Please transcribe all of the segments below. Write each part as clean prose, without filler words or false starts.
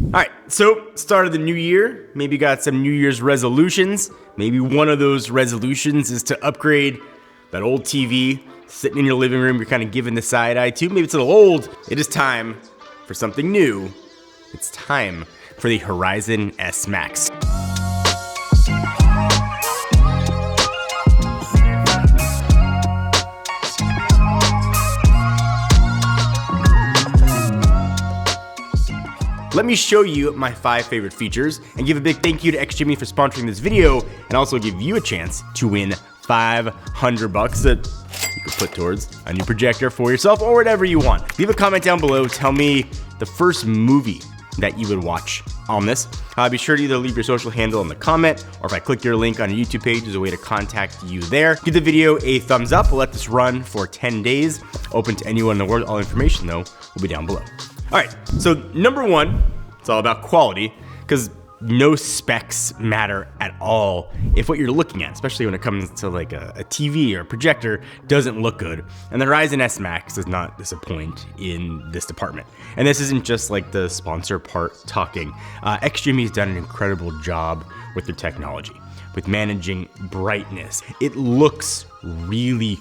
Alright, so start of the new year, maybe you got some New Year's resolutions. Maybe one of those resolutions is to upgrade that old TV sitting in your living room you're kind of giving the side eye to. Maybe it's a little old. It is time for something new. It's time for the Horizon S Max. Let me show you my 5 favorite features and give a big thank you to XGIMI for sponsoring this video, and also give you a chance to win $500 that you could put towards a new projector for yourself or whatever you want. Leave a comment down below. Tell me the first movie that you would watch on this. Be sure to either leave your social handle in the comment, or if I click your link on a YouTube page, there's a way to contact you there. Give the video a thumbs up. We'll let this run for 10 days. Open to anyone in the world. All information, though, will be down below. All right, so number one, it's all about quality, because no specs matter at all if what you're looking at, especially when it comes to like a TV or a projector, doesn't look good. And the Horizon S Max does not disappoint in this department. And this isn't just like the sponsor part talking. XGIMI has done an incredible job with their technology, with managing brightness. It looks really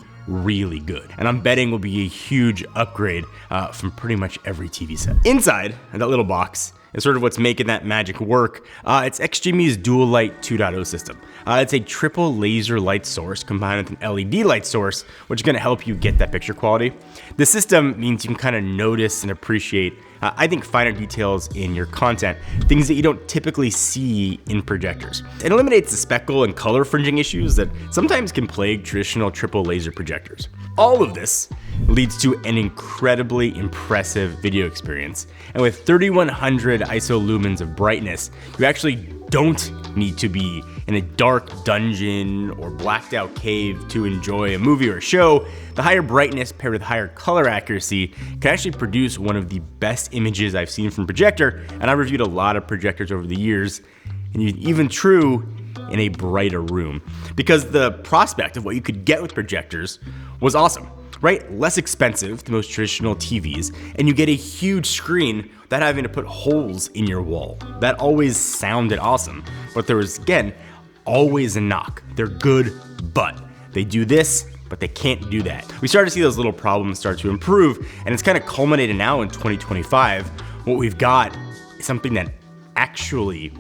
good, and I'm betting will be a huge upgrade from pretty much every TV set. Inside that little box is sort of what's making that magic work. It's XGIMI's Dual Light 2.0 system. It's a triple laser light source combined with an LED light source, which is going to help you get that picture quality. The system means you can kind of notice and appreciate, I think, finer details in your content, things that you don't typically see in projectors. It eliminates the speckle and color fringing issues that sometimes can plague traditional triple laser projectors. All of this leads to an incredibly impressive video experience. And with 3100 ISO lumens of brightness, you actually don't need to be in a dark dungeon or blacked out cave to enjoy a movie or a show. The higher brightness paired with higher color accuracy can actually produce one of the best images I've seen from projector, and I've reviewed a lot of projectors over the years, and even true in a brighter room, because the prospect of what you could get with projectors was awesome, right? Less expensive than most traditional TVs, and you get a huge screen without having to put holes in your wall. That always sounded awesome, but there was, again, always a knock. They're good, but they do this, but they can't do that. We started to see those little problems start to improve, and it's kind of culminated now in 2025. What we've got is something that actually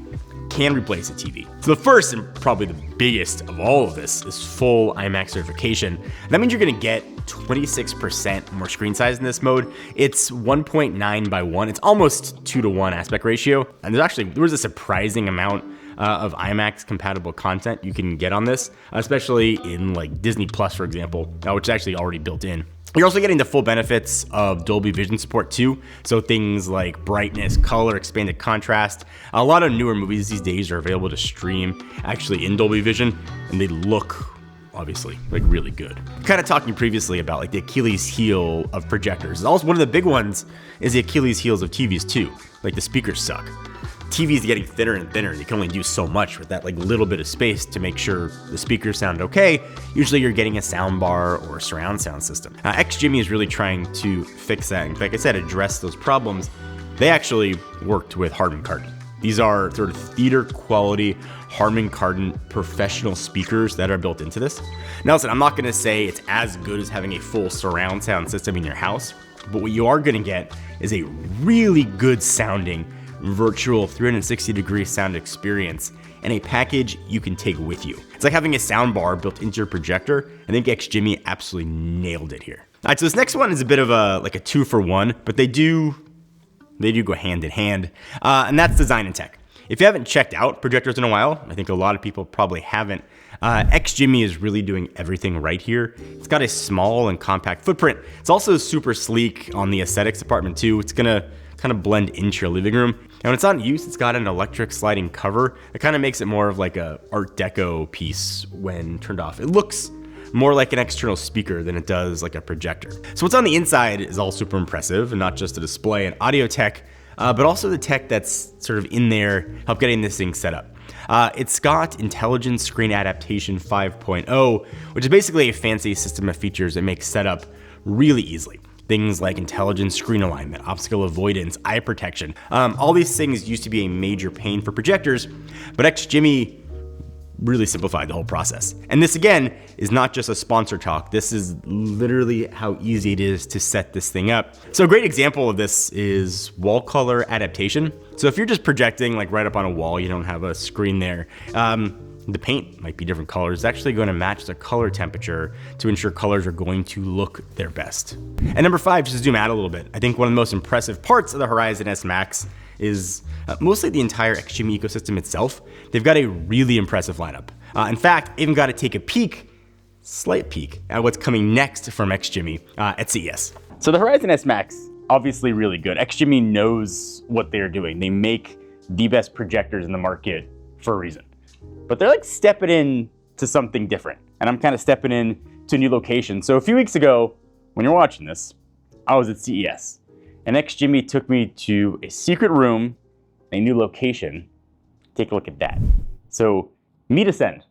can replace a TV. So the first and probably the biggest of all of this is full IMAX certification. That means you're gonna get 26% more screen size in this mode. It's 1.9 by 1. It's almost 2:1 aspect ratio. And there was a surprising amount of IMAX compatible content you can get on this, especially in like Disney Plus, for example, which is actually already built in. You're also getting the full benefits of Dolby Vision support too. So things like brightness, color, expanded contrast. A lot of newer movies these days are available to stream actually in Dolby Vision, and they look obviously like really good. Kind of talking previously about like the Achilles heel of projectors. Also, one of the big ones is the Achilles heels of TVs too. Like the speakers suck. TV's getting thinner and thinner. You can only do so much with that like little bit of space to make sure the speakers sound okay. Usually you're getting a sound bar or a surround sound system. XGIMI is really trying to fix that, and like I said, address those problems. They actually worked with Harman Kardon. These are sort of theater quality Harman Kardon professional speakers that are built into this. Now listen, I'm not gonna say it's as good as having a full surround sound system in your house, but what you are gonna get is a really good sounding virtual 360-degree sound experience, and a package you can take with you. It's like having a sound bar built into your projector. I think XGIMI absolutely nailed it here. All right, so this next one is a bit of a 2-for-1, but they do go hand in hand, and that's design and tech. If you haven't checked out projectors in a while, I think a lot of people probably haven't, XGIMI is really doing everything right here. It's got a small and compact footprint. It's also super sleek on the aesthetics department too. It's gonna kind of blend into your living room. And when it's not in use, it's got an electric sliding cover. It kind of makes it more of like a Art Deco piece when turned off. It looks more like an external speaker than it does like a projector. So what's on the inside is all super impressive, and not just a display and audio tech, but also the tech that's sort of in there, help getting this thing set up. It's got Intelligent Screen Adaptation 5.0, which is basically a fancy system of features that makes setup really easily. Things like intelligent screen alignment, obstacle avoidance, eye protection. All these things used to be a major pain for projectors, but XGIMI really simplified the whole process. And this again is not just a sponsor talk. This is literally how easy it is to set this thing up. So a great example of this is wall color adaptation. So if you're just projecting like right up on a wall, you don't have a screen there, the paint might be different colors. It's actually going to match the color temperature to ensure colors are going to look their best. And number 5, just to zoom out a little bit, I think one of the most impressive parts of the Horizon S Max is mostly the entire XGIMI ecosystem itself. They've got a really impressive lineup. In fact, I even got to take a slight peek at what's coming next from XGIMI at CES. So the Horizon S Max, obviously really good. XGIMI knows what they're doing. They make the best projectors in the market for a reason. But they're like stepping in to something different. And I'm kind of stepping in to a new location. So a few weeks ago, when you're watching this, I was at CES. And XGIMI took me to a secret room, a new location. Take a look at that. So meet Ascend.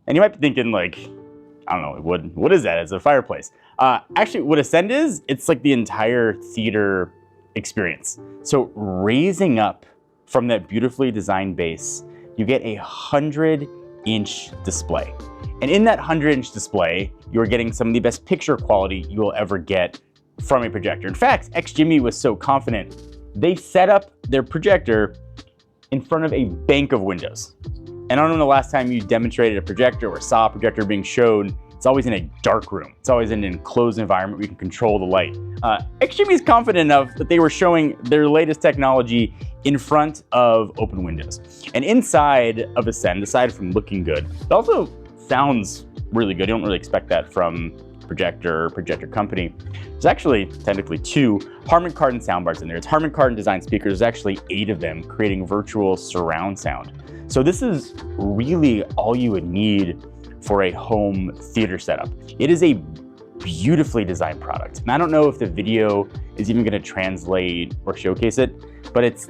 And you might be thinking like, I don't know, what is that? It's a fireplace. Actually, what Ascend is, it's like the entire theater experience. So raising up from that beautifully designed base, you get a 100-inch display. And in that 100-inch display, you're getting some of the best picture quality you will ever get from a projector. In fact, XGIMI was so confident, they set up their projector in front of a bank of windows. And I don't know the last time you demonstrated a projector or saw a projector being shown. It's always in a dark room. It's always in an enclosed environment where you can control the light. XGIMI is confident enough that they were showing their latest technology in front of open windows. And inside of Ascend, aside from looking good, it also sounds really good. You don't really expect that from projector company. There's actually technically 2 Harman Kardon soundbars in there. It's Harman Kardon designed speakers. There's actually 8 of them creating virtual surround sound. So this is really all you would need for a home theater setup. It is a beautifully designed product. And I don't know if the video is even gonna translate or showcase it, but it's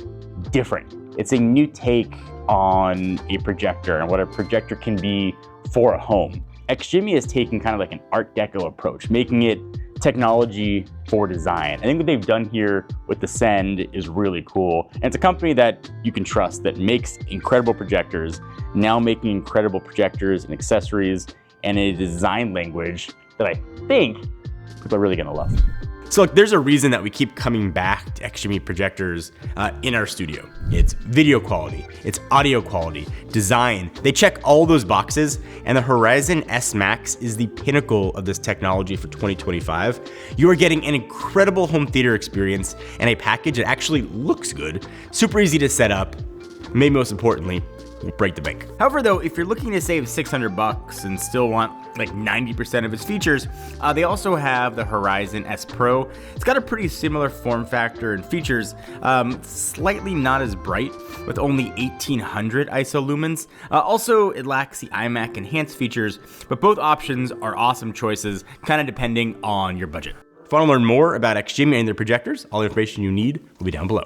different. It's a new take on a projector and what a projector can be for a home. XGIMI is taking kind of like an Art Deco approach, making it technology for design. I think what they've done here with Ascend is really cool. And it's a company that you can trust that makes incredible projectors, now making incredible projectors and accessories and a design language that I think people are really gonna love. So look, there's a reason that we keep coming back to XGIMI projectors in our studio. It's video quality, it's audio quality, design. They check all those boxes, and the Horizon S Max is the pinnacle of this technology for 2025. You are getting an incredible home theater experience and a package that actually looks good, super easy to set up, maybe most importantly, will break the bank. However though, if you're looking to save $600 and still want like 90% of its features, they also have the Horizon S Pro. It's got a pretty similar form factor and features, slightly not as bright with only 1800 ISO lumens. Also, it lacks the IMAX-enhanced features, but both options are awesome choices, kind of depending on your budget. If you want to learn more about XGIMI and their projectors, all the information you need will be down below.